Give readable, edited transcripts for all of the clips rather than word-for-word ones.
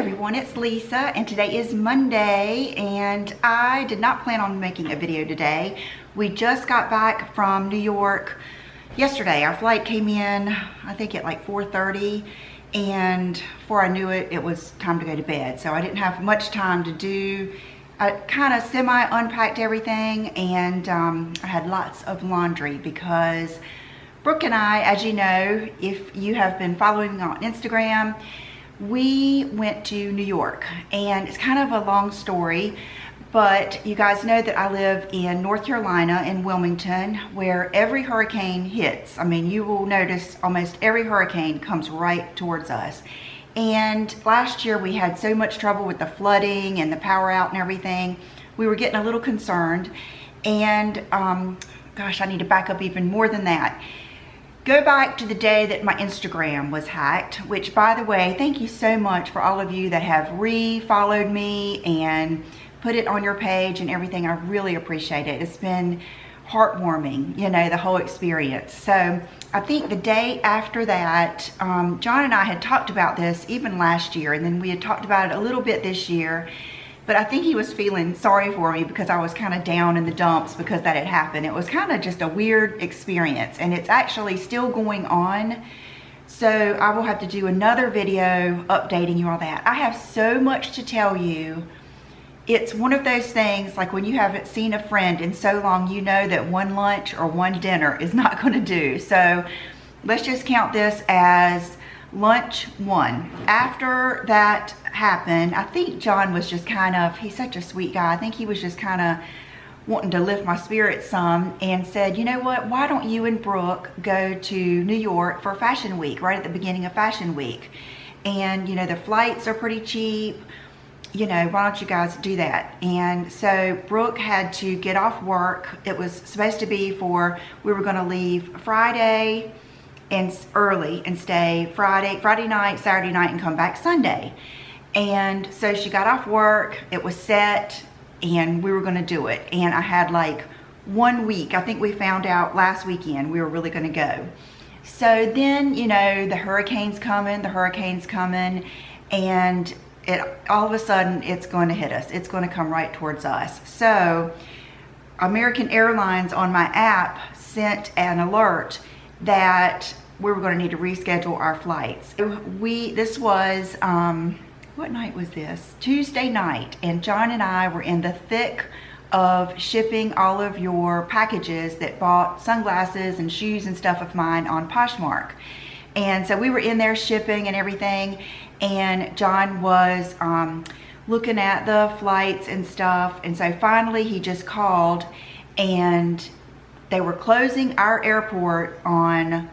everyone, it's Lisa and today is Monday and I did not plan on making a video today. We just got back from New York yesterday. Our flight came in I think at like 4:30 and before I knew it, it was time to go to bed. So I didn't have much time to do. I kind of semi-unpacked everything and I had lots of laundry because Brooke and I, as you know, if you have been following me on Instagram, we went to New York, and it's kind of a long story, but you guys know that I live in North Carolina in Wilmington, where every hurricane hits. I mean, you will notice almost every hurricane comes right towards us. And last year we had so much trouble with the flooding and the power out and everything. We were getting a little concerned, and gosh, I need to back up even more than that. Go back to the day that my Instagram was hacked, which, by the way, thank you so much for all of you that have re-followed me and put it on your page and everything. I really appreciate it. It's been heartwarming, you know, the whole experience. So I think the day after that, John and I had talked about this even last year, and then we had talked about it a little bit this year. But I think he was feeling sorry for me because I was kind of down in the dumps because that had happened. It was kind of just a weird experience, and it's actually still going on. So I will have to do another video updating you on that. I have so much to tell you. It's one of those things, like when you haven't seen a friend in so long, you know that one lunch or one dinner is not going to do. So let's just count this as lunch one. After that happened, I think John was just kind of, he's such a sweet guy. I think he was just kind of wanting to lift my spirits some and said, you know what, why don't you and Brooke go to New York for Fashion Week, right at the beginning of Fashion Week? And, you know, the flights are pretty cheap. You know, why don't you guys do that? And so Brooke had to get off work. It was supposed to be for, we were going to leave Friday and early and stay Friday night, Saturday night, and come back Sunday. And so she got off work, it was set, and we were gonna do it. And I had like 1 week. I think we found out last weekend we were really gonna go. So then, you know, the hurricane's coming, and all of a sudden it's going to hit us. It's going to come right towards us. So American Airlines on my app sent an alert that we were going to need to reschedule our flights. This was, what night was this? Tuesday night, and John and I were in the thick of shipping all of your packages that bought sunglasses and shoes and stuff of mine on Poshmark. And so we were in there shipping and everything, and John was looking at the flights and stuff, and so finally he just called, and they were closing our airport on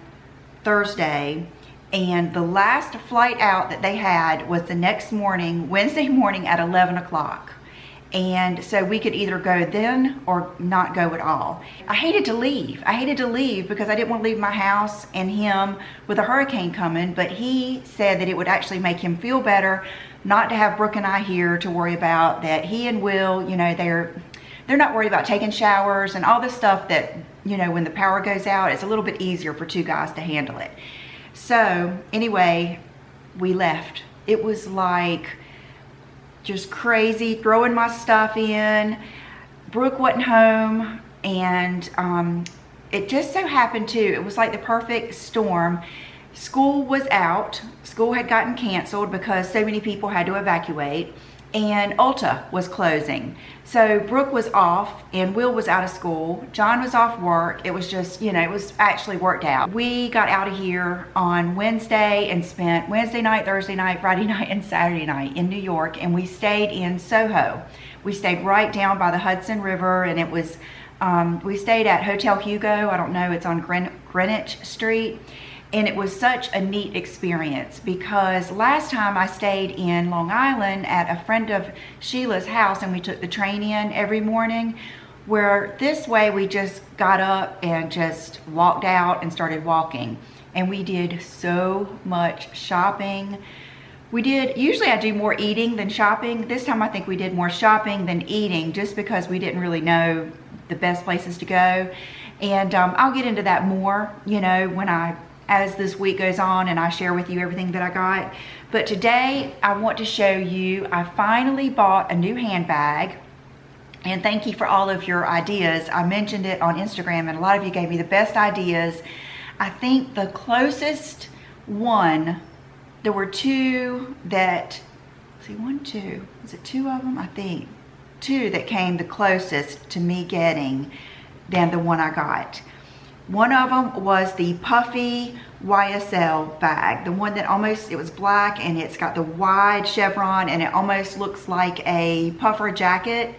Thursday, and the last flight out that they had was the next morning, Wednesday morning at 11 o'clock. And so we could either go then or not go at all. I hated to leave. I hated to leave because I didn't want to leave my house and him with a hurricane coming, but he said that it would actually make him feel better not to have Brooke and I here to worry about, that he and Will, you know, they're not worried about taking showers and all this stuff that, you know, when the power goes out, it's a little bit easier for two guys to handle it. So anyway, we left. It was like just crazy, throwing my stuff in. Brooke wasn't home, and it just so happened too, it was like the perfect storm. School was out. School had gotten canceled because so many people had to evacuate, and Ulta was closing. So Brooke was off and Will was out of school. John was off work. It was just, you know, it was actually worked out. We got out of here on Wednesday and spent Wednesday night, Thursday night, Friday night, and Saturday night in New York, and we stayed in Soho. We stayed right down by the Hudson River, and it was, we stayed at Hotel Hugo. I don't know, it's on Greenwich Street. And it was such a neat experience because last time I stayed in Long Island at a friend of Sheila's house, and we took the train in every morning, where this way we just got up and just walked out and started walking. And we did so much shopping. Usually I do more eating than shopping. This time I think we did more shopping than eating, just because we didn't really know the best places to go. And I'll get into that more, you know, when I as this week goes on and I share with you everything that I got. But today I want to show you, I finally bought a new handbag. And thank you for all of your ideas. I mentioned it on Instagram and a lot of you gave me the best ideas. I think the closest one, there were two that, see, was it two of them? I think two that came the closest to me getting than the one I got. One of them was the puffy YSL bag, the one that almost, it was black and it's got the wide chevron and it almost looks like a puffer jacket.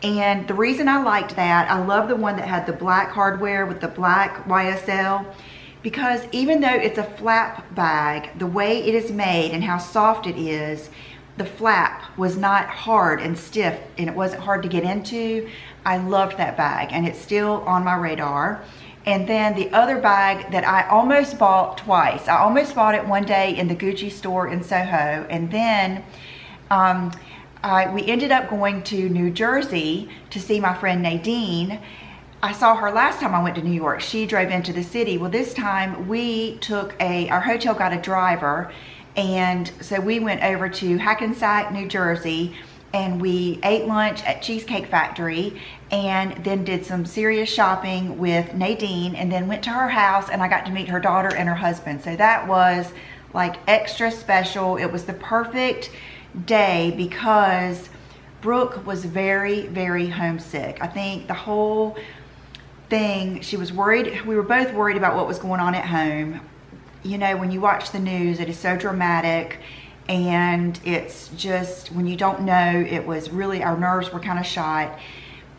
And the reason I liked that, I love the one that had the black hardware with the black YSL, because even though it's a flap bag, the way it is made and how soft it is, the flap was not hard and stiff and it wasn't hard to get into. I loved that bag and it's still on my radar. And then the other bag that I almost bought twice. I almost bought it one day in the Gucci store in Soho, and then we ended up going to New Jersey to see my friend Nadine. I saw her last time I went to New York. She drove into the city. Well, this time we took our hotel got a driver, and so we went over to Hackensack, New Jersey, and we ate lunch at Cheesecake Factory and then did some serious shopping with Nadine and then went to her house and I got to meet her daughter and her husband. So that was like extra special. It was the perfect day because Brooke was very, very homesick. I think the whole thing, she was worried. We were both worried about what was going on at home. You know, when you watch the news, it is so dramatic. And it's just, when you don't know, it was really, our nerves were kind of shot.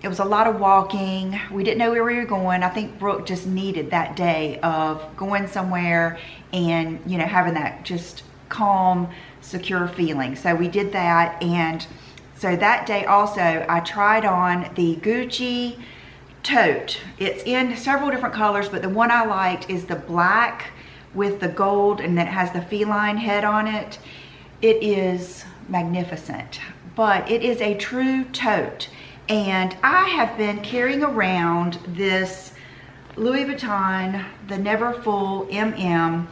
It was a lot of walking. We didn't know where we were going. I think Brooke just needed that day of going somewhere and, you know, having that just calm, secure feeling. So we did that. And so that day also, I tried on the Gucci tote. It's in several different colors, but the one I liked is the black with the gold and then it has the feline head on it. It is magnificent, but it is a true tote. And I have been carrying around this Louis Vuitton, the Never Full MM.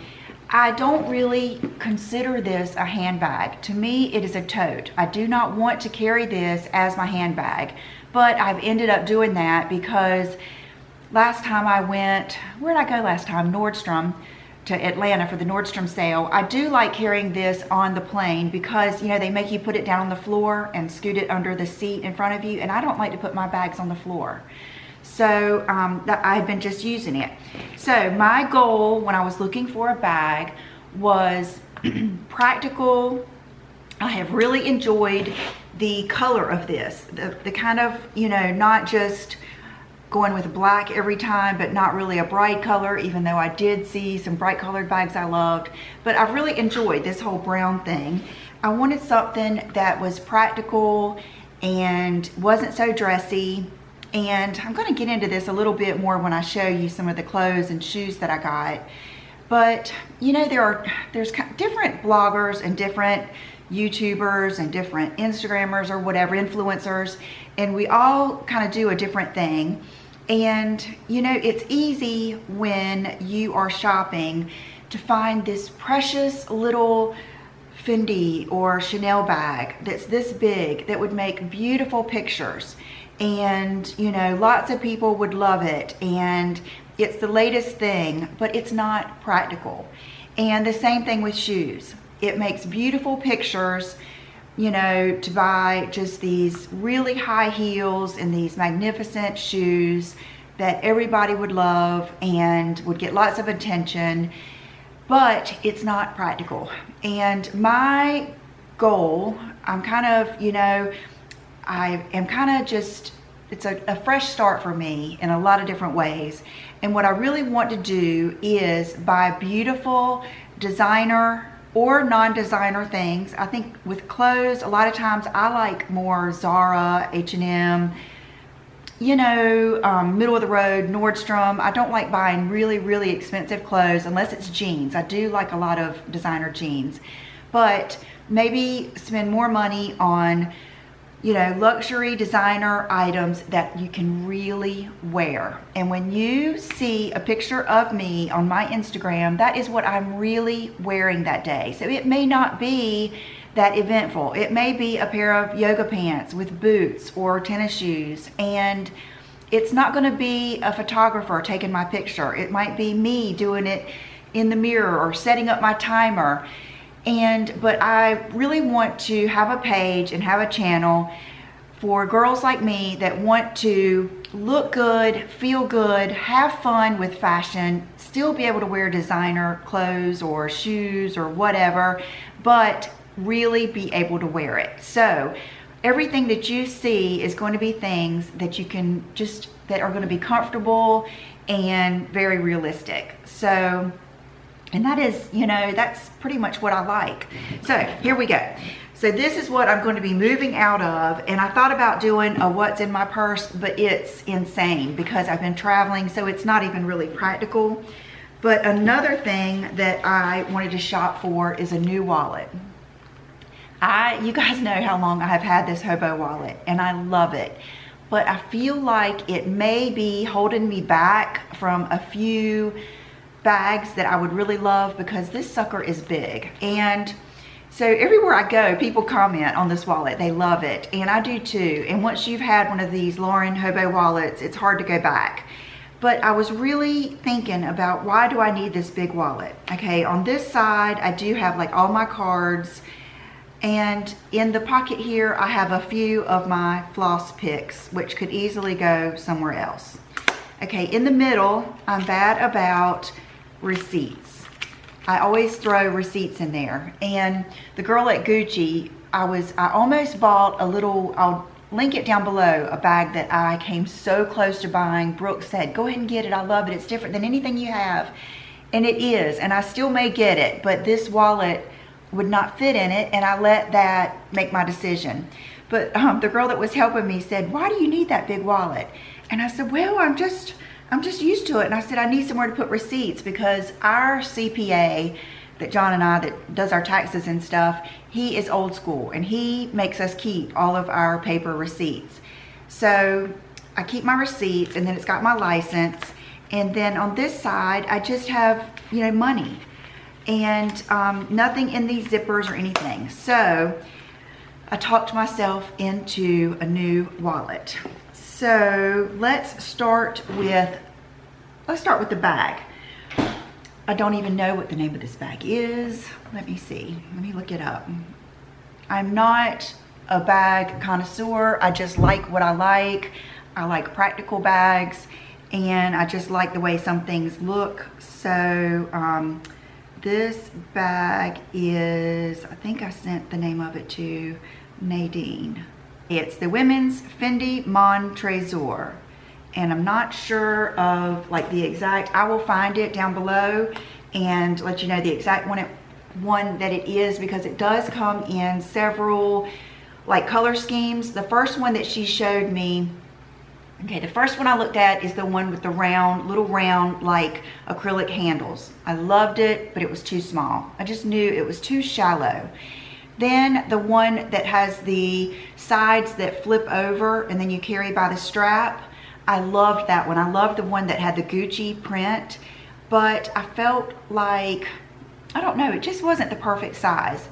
I don't really consider this a handbag. To me, it is a tote. I do not want to carry this as my handbag, but I've ended up doing that because last time I went, where did I go last time? Nordstrom, to Atlanta for the Nordstrom sale. I do like carrying this on the plane because, you know, they make you put it down on the floor and scoot it under the seat in front of you, and I don't like to put my bags on the floor. So I've been just using it. So my goal when I was looking for a bag was practical. I have really enjoyed the color of this, the kind of, you know, not just going with black every time, but not really a bright color, even though I did see some bright colored bags I loved. But I've really enjoyed this whole brown thing. I wanted something that was practical and wasn't so dressy. And I'm gonna get into this a little bit more when I show you some of the clothes and shoes that I got. But you know, there's different bloggers and different YouTubers and different Instagrammers or whatever, influencers, and we all kind of do a different thing. And you know, it's easy when you are shopping to find this precious little Fendi or Chanel bag that's this big that would make beautiful pictures, and you know, lots of people would love it and it's the latest thing, but it's not practical. And the same thing with shoes. It makes beautiful pictures, you know, to buy just these really high heels and these magnificent shoes that everybody would love and would get lots of attention, but it's not practical. And my goal, I'm kind of, you know, I am kind of just, it's a fresh start for me in a lot of different ways. And what I really want to do is buy beautiful designer or non-designer things. I think with clothes, a lot of times I like more Zara, H&M, you know, middle of the road, Nordstrom. I don't like buying really, really expensive clothes unless it's jeans. I do like a lot of designer jeans, but maybe spend more money on you know, luxury designer items that you can really wear. And when you see a picture of me on my Instagram, that is what I'm really wearing that day. So it may not be that eventful. It may be a pair of yoga pants with boots or tennis shoes, and it's not going to be a photographer taking my picture. It might be me doing it in the mirror or setting up my timer. But I really want to have a page and have a channel for girls like me that want to look good, feel good, have fun with fashion, still be able to wear designer clothes or shoes or whatever, but really be able to wear it. So everything that you see is going to be things that you can that are going to be comfortable and very realistic. So, and that is, you know, that's pretty much what I like. So here we go. So this is what I'm going to be moving out of. And I thought about doing a what's in my purse, but it's insane because I've been traveling, so it's not even really practical. But another thing that I wanted to shop for is a new wallet. You guys know how long I have had this hobo wallet, and I love it. But I feel like it may be holding me back from a few bags that I would really love, because this sucker is big. And so everywhere I go, people comment on this wallet. They love it, and I do too. And once you've had one of these Lauren hobo wallets, it's hard to go back. But I was really thinking about, why do I need this big wallet? Okay, on this side, I do have like all my cards, and in the pocket here, I have a few of my floss picks, which could easily go somewhere else. Okay, in the middle, I'm bad about receipts. I always throw receipts in there. And the girl at Gucci, I almost bought a little, I'll link it down below, a bag that I came so close to buying. Brooke said, go ahead and get it, I love it, it's different than anything you have. And it is, and I still may get it, but this wallet would not fit in it, and I let that make my decision. But the girl that was helping me said, why do you need that big wallet? And I said, well, I'm just used to it. And I said, I need somewhere to put receipts, because our CPA, that John and I, that does our taxes and stuff, he is old school, and he makes us keep all of our paper receipts. So I keep my receipts, and then it's got my license. And then on this side, I just have, you know, money, and nothing in these zippers or anything. So I talked myself into a new wallet. So let's start with the bag. I don't even know what the name of this bag is. Let me see. Let me look it up. I'm not a bag connoisseur. I just like what I like. I like practical bags, and I just like the way some things look. So this bag is, I think I sent the name of it to Nadine. It's the women's Fendi Mon Trésor, and I'm not sure of like the exact, I will find it down below and let you know the exact one that it is, because it does come in several like color schemes. The first one that she showed me, okay, the first one I looked at is the one with the little round like acrylic handles. I loved it, but it was too small. I just knew it was too shallow. Then the one that has the sides that flip over and then you carry by the strap, I loved that one. I loved the one that had the Gucci print, but I felt like, I don't know, it just wasn't the perfect size.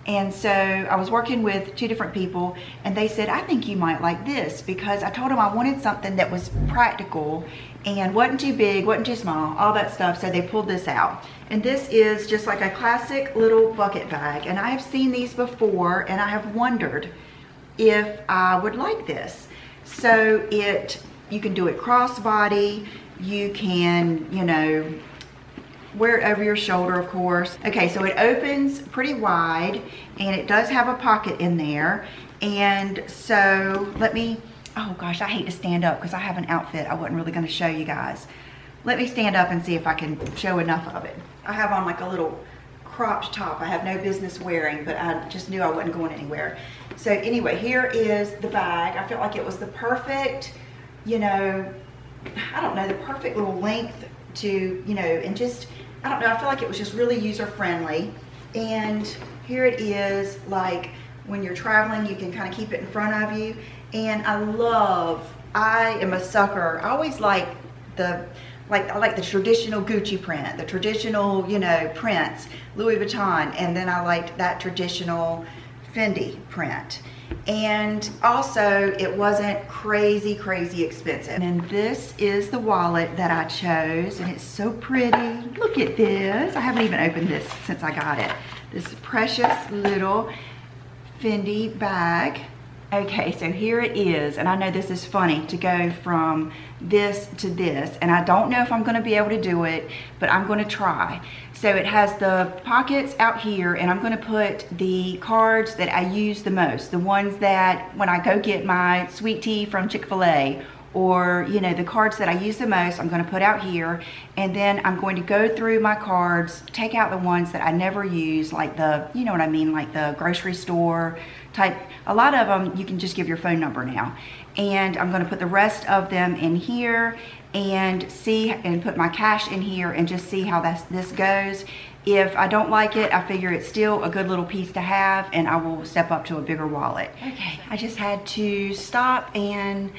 And so I was working with two different people, and they said, I think you might like this, because I told them I wanted something that was practical and wasn't too big, wasn't too small, all that stuff. So they pulled this out. And this is just like a classic little bucket bag. And I have seen these before, and I have wondered if I would like this. So you can do it crossbody, you can, you know, wear it over your shoulder, of course. Okay, so it opens pretty wide, and it does have a pocket in there. And so let me, oh gosh, I hate to stand up because I have an outfit I wasn't really gonna show you guys. Let me stand up and see if I can show enough of it. I have on like a little cropped top I have no business wearing, but I just knew I wasn't going anywhere. So anyway, here is the bag. I felt like it was the perfect, you know, I don't know, the perfect little length to, you know, and just, I don't know, I feel like it was just really user friendly. And here it is, like when you're traveling, you can kind of keep it in front of you. And I am a sucker. I always like I like the traditional Gucci print, the traditional, you know, prints, Louis Vuitton, and then I liked that traditional Fendi print. And also it wasn't crazy expensive. And this is the wallet that I chose, and it's so pretty. Look at this. I haven't even opened this since I got it. This precious little Fendi bag. Okay, so here it is, and I know this is funny to go from this to this, and I don't know if I'm gonna be able to do it, but I'm gonna try. So it has the pockets out here, and I'm gonna put the cards that I use the most, the ones that when I go get my sweet tea from Chick-fil-A, or, you know, the cards that I use the most, I'm gonna put out here, and then I'm going to go through my cards, take out the ones that I never use, like the, you know what I mean, like the grocery store type. A lot of them, you can just give your phone number now. And I'm gonna put the rest of them in here and see, and put my cash in here and just see how this goes. If I don't like it, I figure it's still a good little piece to have, and I will step up to a bigger wallet. Okay, I just had to stop, and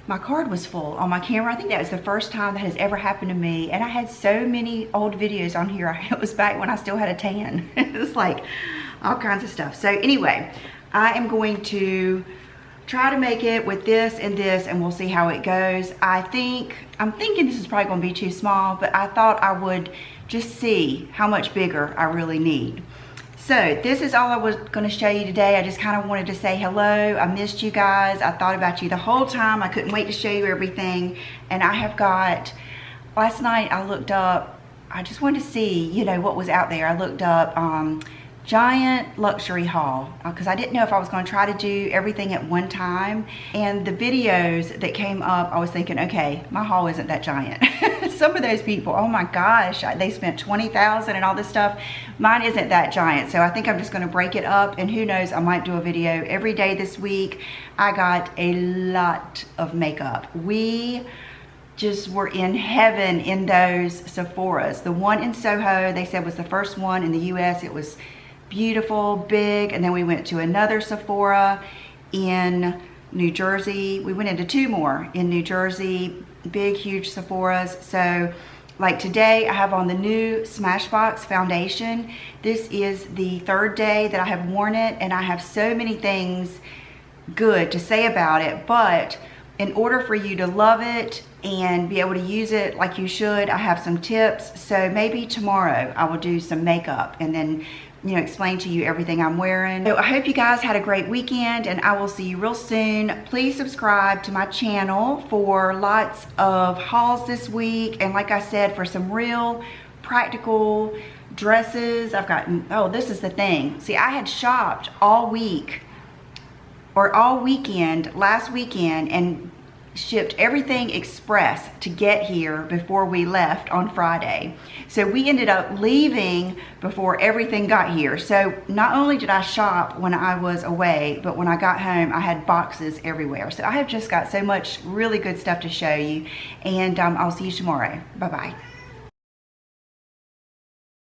my card was full on my camera. I think that was the first time that has ever happened to me. And I had so many old videos on here. It was back when I still had a tan. It was like all kinds of stuff. So anyway, I am going to try to make it with this, and we'll see how it goes. I'm thinking this is probably gonna be too small, but I thought I would just see how much bigger I really need. So this is all I was gonna show you today. I just kind of wanted to say hello. I missed you guys. I thought about you the whole time. I couldn't wait to show you everything. And I have got, last night I looked up, I just wanted to see, you know, what was out there. I looked up giant luxury haul, because I didn't know if I was going to try to do everything at one time. And the videos that came up, I was thinking, okay, my haul isn't that giant. Some of those people, oh my gosh, they spent $20,000 and all this stuff. Mine isn't that giant, so I think I'm just going to break it up, and who knows, I might do a video every day this week. I got a lot of makeup. We just were in heaven in those Sephoras. The one in Soho, they said, was the first one in the US. It was beautiful, big, and then we went to another Sephora in New Jersey. We went into 2 more in New Jersey, big, huge Sephoras. So like today, I have on the new Smashbox foundation. This is the 3rd day that I have worn it, and I have so many things good to say about it, but in order for you to love it and be able to use it like you should, I have some tips. So maybe tomorrow I will do some makeup and then, you know, explain to you everything I'm wearing. So I hope you guys had a great weekend, and I will see you real soon. Please subscribe to my channel for lots of hauls this week, and like I said, for some real practical dresses. I've got, oh, this is the thing. See, I had shopped all week, or all weekend, last weekend, and shipped everything express to get here before we left on Friday. So we ended up leaving before everything got here. So not only did I shop when I was away, but when I got home, I had boxes everywhere. So I have just got so much really good stuff to show you, and I'll see you tomorrow. Bye-bye.